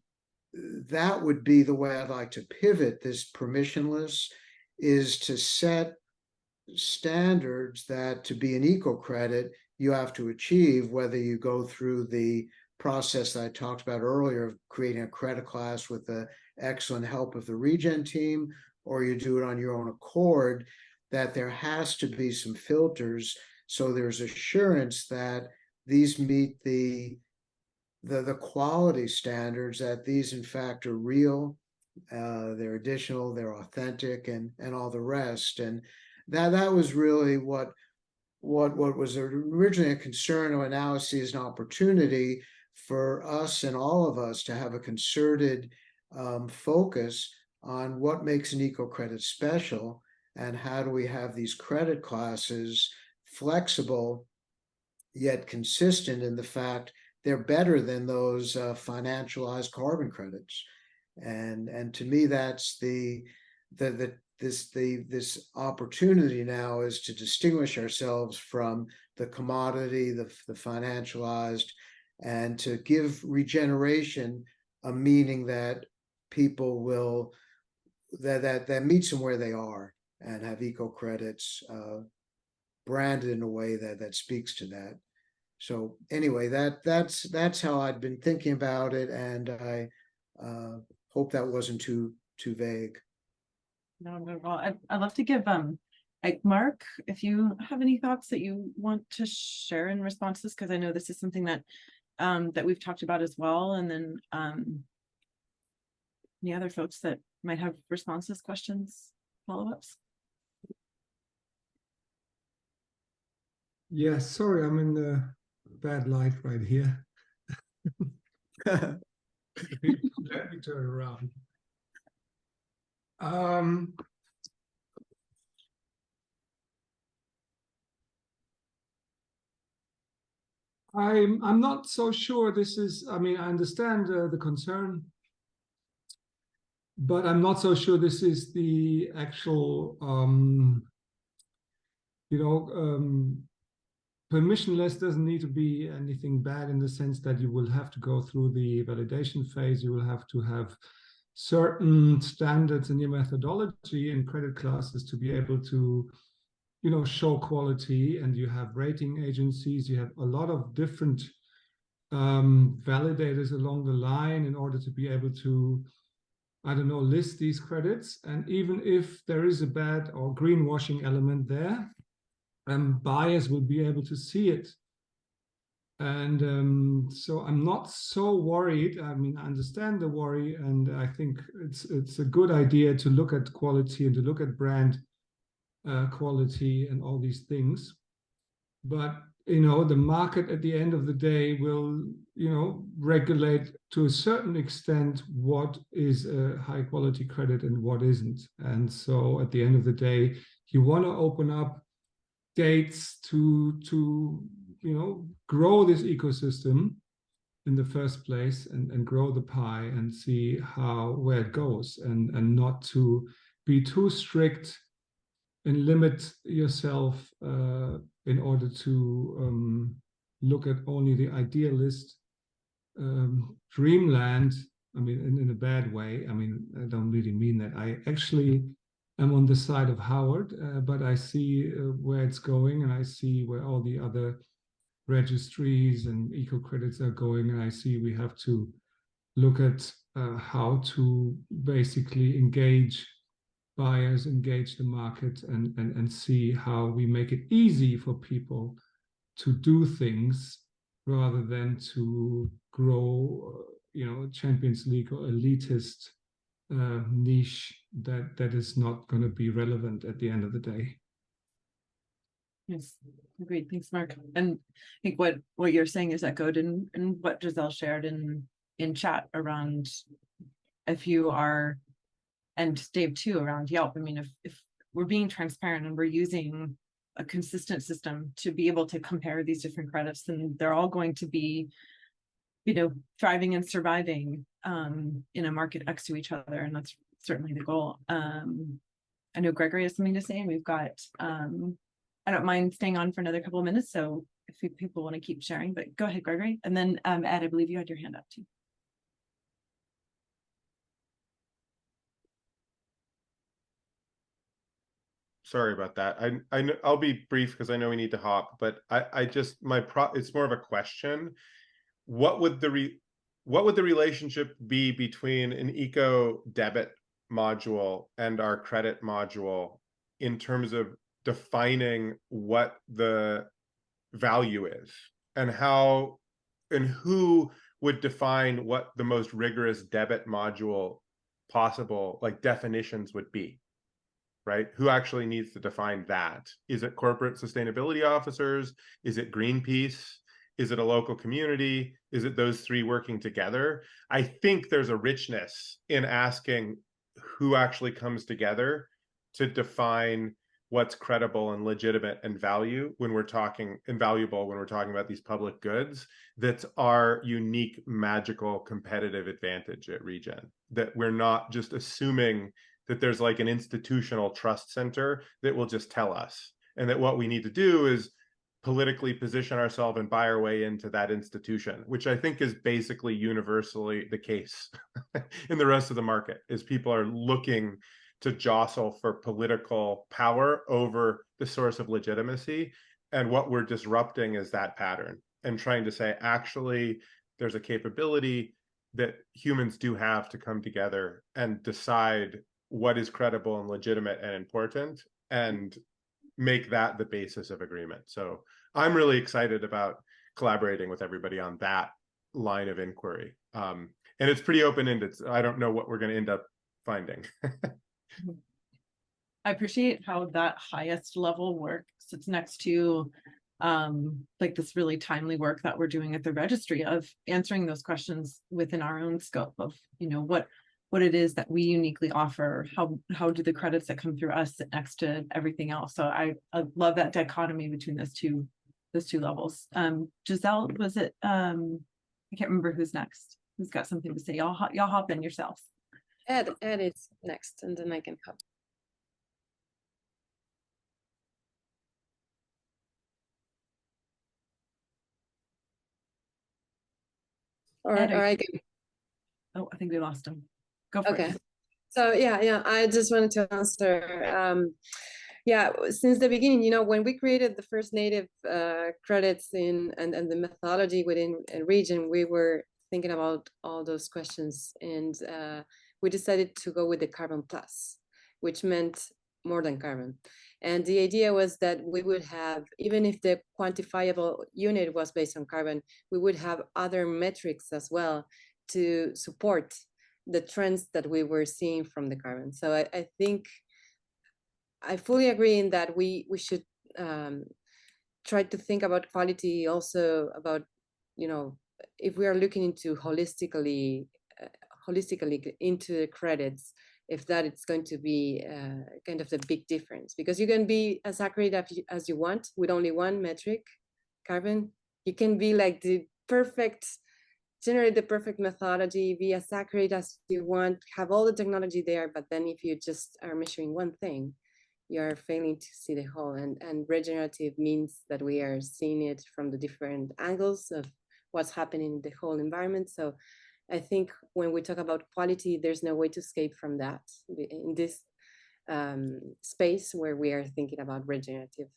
that would be the way I'd like to pivot this permissionless, is to set standards that to be an eco credit you have to achieve, whether you go through the process that I talked about earlier of creating a credit class with the excellent help of the Regen team, or you do it on your own accord, that there has to be some filters so there's assurance that these meet the the quality standards, that these in fact are real, they're additional, they're authentic, and all the rest. And that was really what was originally a concern, or now see as an opportunity for us and all of us to have a concerted focus on what makes an eco-credit special, and how do we have these credit classes flexible yet consistent in the fact they're better than those financialized carbon credits. And to me, that's this opportunity now is to distinguish ourselves from the commodity, the financialized, and to give regeneration a meaning that people will that meets them where they are, and have eco credits branded in a way that speaks to that. So anyway, that's how I'd been thinking about it, and I hope that wasn't too vague. No, not at all. I'd love to give like Mark, if you have any thoughts that you want to share in response to this, because I know this is something that that we've talked about as well. And then any other folks that might have responses, questions, follow-ups. Yeah, sorry, I'm in the bad light right here. Let me turn around. I'm not so sure this is, I mean, I understand the concern, but I'm not so sure this is the actual, permissionless doesn't need to be anything bad, in the sense that you will have to go through the validation phase. You will have to have certain standards in your methodology and credit classes to be able to, show quality. And you have rating agencies, you have a lot of different validators along the line in order to be able to, I don't know, list these credits. And even if there is a bad or greenwashing element there, buyers will be able to see it. And so I'm not so worried. I mean, I understand the worry, and I think it's a good idea to look at quality and to look at brand quality and all these things. But the market at the end of the day will regulate to a certain extent what is a high quality credit and what isn't. And so at the end of the day, you want to open up gates to grow this ecosystem in the first place, and grow the pie and see where it goes, and not to be too strict and limit yourself in order to look at only the idealist dreamland. I mean, in a bad way. I mean, I don't really mean that. I actually am on the side of Howard, but I see where it's going, and I see where all the other registries and eco credits are going, and I see we have to look at how to basically engage buyers, engage the market, and see how we make it easy for people to do things, rather than to grow Champions League or elitist niche that is not going to be relevant at the end of the day. Yes, agreed. Thanks, Mark. And I think what you're saying is echoed in what Giselle shared in chat around, if you are, and Dave too, around Yelp. I mean, if we're being transparent and we're using a consistent system to be able to compare these different credits, then they're all going to be, thriving and surviving in a market next to each other. And that's certainly the goal. I know Gregory has something to say, and we've got, I don't mind staying on for another couple of minutes, so if people want to keep sharing, but go ahead, Gregory. And then Ed, I believe you had your hand up too. Sorry about that. I'll be brief because I know we need to hop, but it's more of a question. What would the relationship be between an eco debit module and our credit module in terms of defining what the value is, and how and who would define what the most rigorous debit module possible, like definitions would be, right? Who actually needs to define that? Is it corporate sustainability officers? Is it Greenpeace? Is it a local community? Is it those three working together? I think there's a richness in asking who actually comes together to define what's credible and legitimate and valuable when we're talking about these public goods. That's our unique, magical, competitive advantage at Regen. That we're not just assuming that there's like an institutional trust center that will just tell us, and that what we need to do is politically position ourselves and buy our way into that institution, which I think is basically universally the case in the rest of the market, is people are looking to jostle for political power over the source of legitimacy. And what we're disrupting is that pattern, and trying to say, actually, there's a capability that humans do have to come together and decide what is credible and legitimate and important, and make that the basis of agreement. So I'm really excited about collaborating with everybody on that line of inquiry. And it's pretty open-ended. So I don't know what we're going to end up finding. I appreciate how that highest level work sits next to like this really timely work that we're doing at the registry of answering those questions within our own scope of, you know, what it is that we uniquely offer, how do the credits that come through us sit next to everything else. So I love that dichotomy between those two levels. Giselle, was it I can't remember who's next, who's got something to say. Y'all hop in yourselves. Ed is next, and then I can hop. Or I can. Oh, I think we lost him. Go for it. So yeah, I just wanted to answer. Yeah, since the beginning, you know, when we created the first native credits and the methodology within a region, we were thinking about all those questions, and we decided to go with the carbon plus, which meant more than carbon. And the idea was that we would have, even if the quantifiable unit was based on carbon, we would have other metrics as well to support the trends that we were seeing from the carbon. So I think I fully agree in that we should try to think about quality also about, you know, if we are looking into holistically into the credits, if that it's going to be kind of the big difference, because you can be as accurate as you want with only one metric, carbon. You can be like generate the perfect methodology, be as accurate as you want, have all the technology there, but then if you just are measuring one thing, you're failing to see the whole. And regenerative means that we are seeing it from the different angles of what's happening in the whole environment. So I think when we talk about quality, there's no way to escape from that in this space where we are thinking about regenerative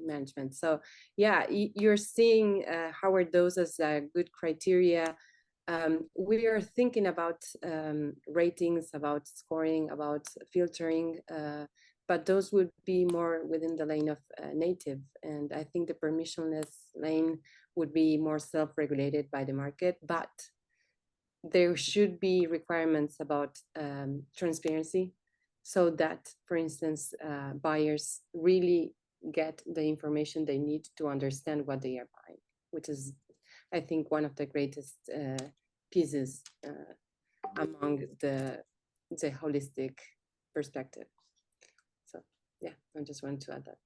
management. So yeah, you're seeing Howard those as a good criteria. We are thinking about ratings, about scoring, about filtering, but those would be more within the lane of native. And I think the permissionless lane would be more self-regulated by the market, but there should be requirements about transparency, so that, for instance, buyers really get the information they need to understand what they are buying, which is, I think, one of the greatest pieces among the holistic perspective. So yeah, I just wanted to add that.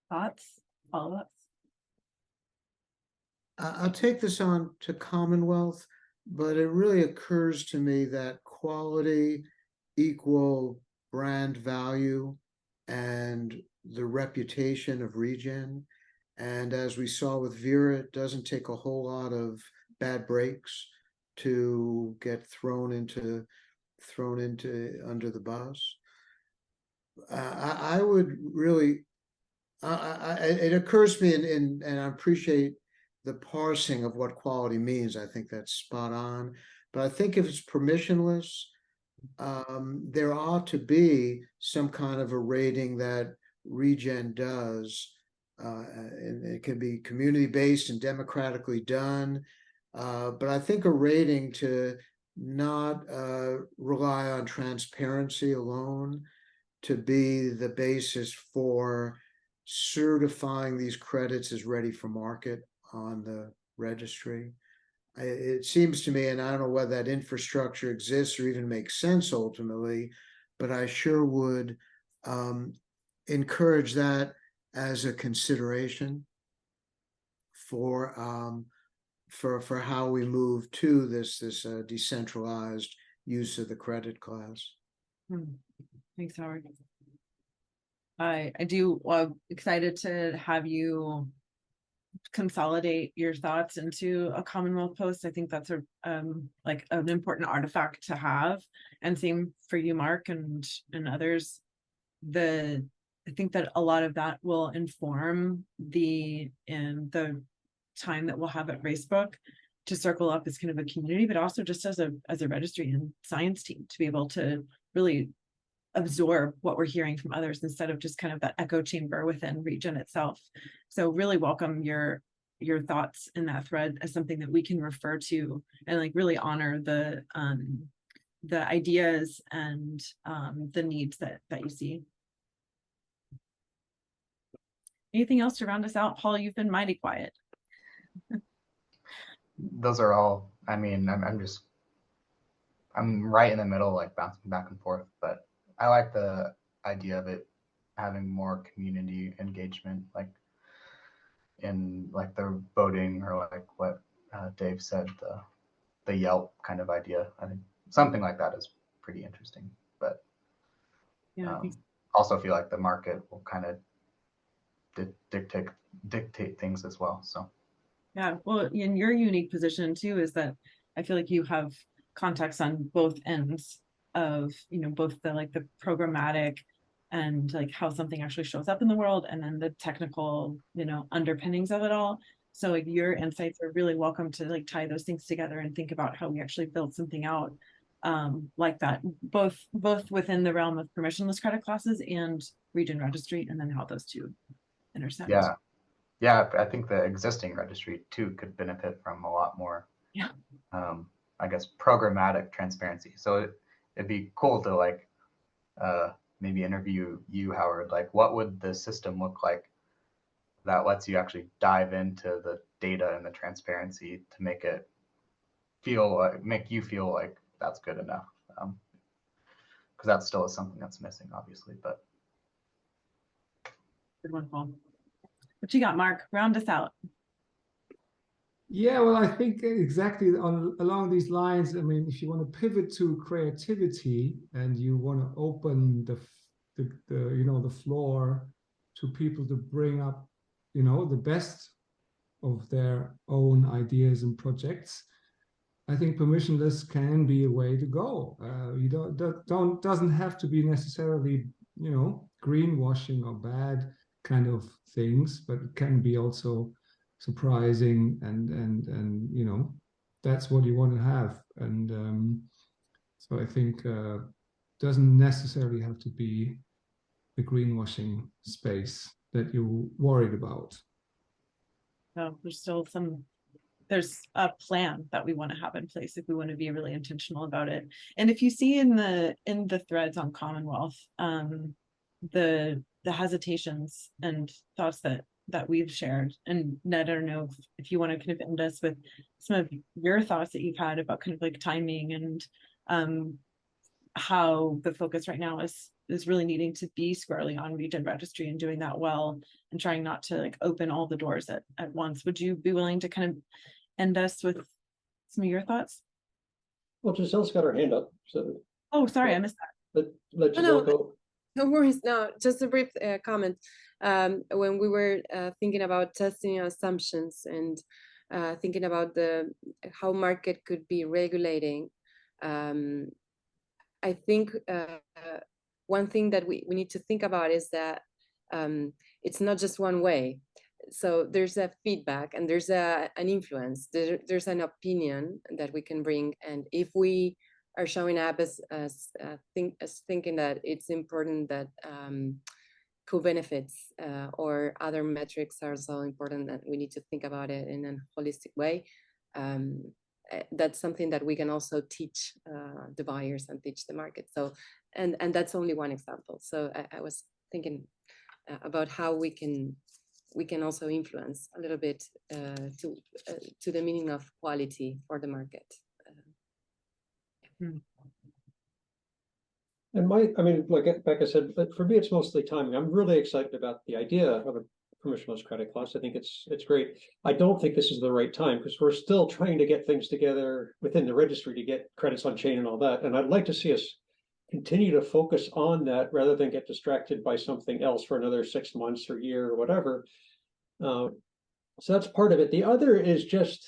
Thoughts, follow-ups? I'll take this on to Commonwealth, but it really occurs to me that quality equal brand value and the reputation of Regen. And as we saw with Vera, it doesn't take a whole lot of bad breaks to get thrown into under the bus. I would really, it occurs to me, and I appreciate the parsing of what quality means. I think that's spot on. But I think if it's permissionless, there ought to be some kind of a rating that Regen does and it can be community-based and democratically done. But I think a rating to not rely on transparency alone to be the basis for certifying these credits as ready for market on the registry. It seems to me, and I don't know whether that infrastructure exists or even makes sense ultimately, but I sure would encourage that as a consideration for how we move to this decentralized use of the credit class. Thanks, Howard. I do excited to have you consolidate your thoughts into a Commonwealth post. I think that's a like an important artifact to have, and same for you, Mark, and others. I think that a lot of that will inform the time that we'll have at Racebook to circle up as kind of a community, but also just as a registry and science team to be able to really absorb what we're hearing from others instead of just kind of that echo chamber within region itself. So really welcome your thoughts in that thread as something that we can refer to and like really honor the ideas and the needs that you see. Anything else to round us out? Paul, you've been mighty quiet. Those are all, I mean, I'm right in the middle, like bouncing back and forth, but I like the idea of it having more community engagement, like in like the voting or like what Dave said, the Yelp kind of idea. I think something like that is pretty interesting, but yeah, also feel like the market will kind of dictate things as well. So yeah, well, in your unique position too is that I feel like you have contacts on both ends of, you know, both the like the programmatic and like how something actually shows up in the world, and then the technical, you know, underpinnings of it all. So like your insights are really welcome to like tie those things together and think about how we actually build something out like that, both within the realm of permissionless credit classes and region registry, and then how those two intersect. Yeah, I think the existing registry too could benefit from a lot more, yeah, I guess, programmatic transparency. So it'd be cool to like maybe interview you, Howard, like what would the system look like that lets you actually dive into the data and the transparency to make it make you feel like that's good enough. Because that still is something that's missing, obviously, but. Good one, Paul. What you got, Mark? Round us out. Yeah, well, I think exactly along these lines. I mean, if you want to pivot to creativity and you want to open the you know, the floor to people to bring up, you know, the best of their own ideas and projects, I think permissionless can be a way to go. You doesn't have to be necessarily, you know, greenwashing or bad kind of things, but it can be also surprising and you know, that's what you want to have. And so I think doesn't necessarily have to be the greenwashing space that you're worried about. No, there's a plan that we want to have in place if we want to be really intentional about it. And if you see in the threads on Commonwealth, the hesitations and thoughts that we've shared, and Ned, I don't know if you want to kind of end us with some of your thoughts that you've had about kind of like timing and how the focus right now is really needing to be squarely on region registry and doing that well and trying not to like open all the doors at once. Would you be willing to kind of end us with some of your thoughts? Well, Giselle's got her hand up, so. Oh, sorry, I missed that. Let Giselle go. No worries. No, just a brief comment. When we were thinking about testing assumptions and thinking about how market could be regulating, I think one thing that we need to think about is that it's not just one way. So there's a feedback and there's an influence. There's an opinion that we can bring, and if we are showing up as thinking that it's important that co-benefits or other metrics are so important that we need to think about it in a holistic way. That's something that we can also teach the buyers and teach the market. So, and that's only one example. So I was thinking about how we can also influence a little bit to the meaning of quality for the market. And I mean, like Becca said, but for me, it's mostly timing. I'm really excited about the idea of a permissionless credit class. I think it's great. I don't think this is the right time because we're still trying to get things together within the registry to get credits on chain and all that. And I'd like to see us continue to focus on that rather than get distracted by something else for another 6 months or year or whatever. So that's part of it. The other is just,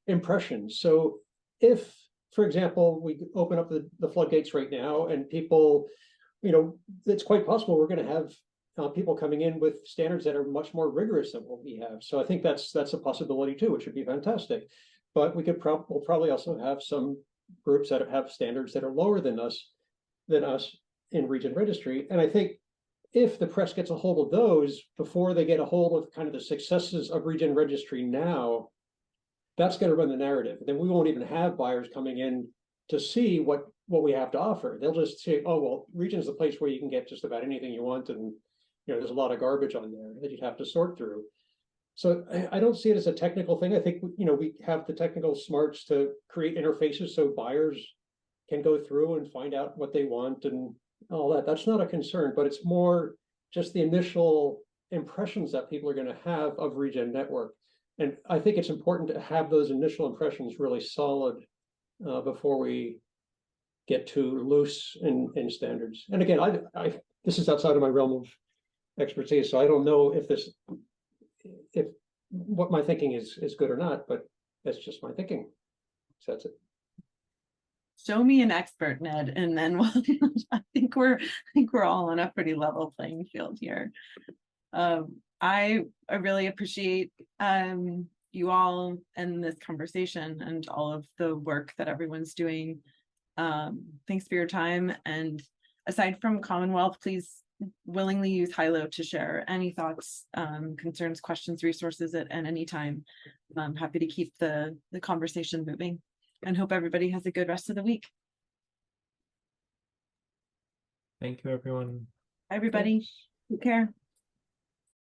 impressions. So if, for example, we open up the floodgates right now and people, it's quite possible we're going to have people coming in with standards that are much more rigorous than what we have. So I think that's a possibility too, which would be fantastic. But we'll probably also have some groups that have standards that are lower than us in Region Registry. And I think if the press gets a hold of those before they get a hold of kind of the successes of Region Registry now, that's going to run the narrative. Then we won't even have buyers coming in to see what we have to offer. They'll just say, oh, well, Region's the place where you can get just about anything you want. And, there's a lot of garbage on there that you'd have to sort through. So I don't see it as a technical thing. I think, we have the technical smarts to create interfaces so buyers can go through and find out what they want and all that. That's not a concern, but it's more just the initial impressions that people are going to have of Regen Network. And I think it's important to have those initial impressions really solid before we get too loose in standards. And again, this is outside of my realm of expertise, so I don't know if what my thinking is good or not, but that's just my thinking. So that's it. Show me an expert, Ned, and then I think we're all on a pretty level playing field here. I really appreciate you all and this conversation and all of the work that everyone's doing. Thanks for your time. And aside from Commonwealth, please willingly use Hilo to share any thoughts, concerns, questions, resources at any time. I'm happy to keep the conversation moving and hope everybody has a good rest of the week. Thank you, everyone. Everybody, take care.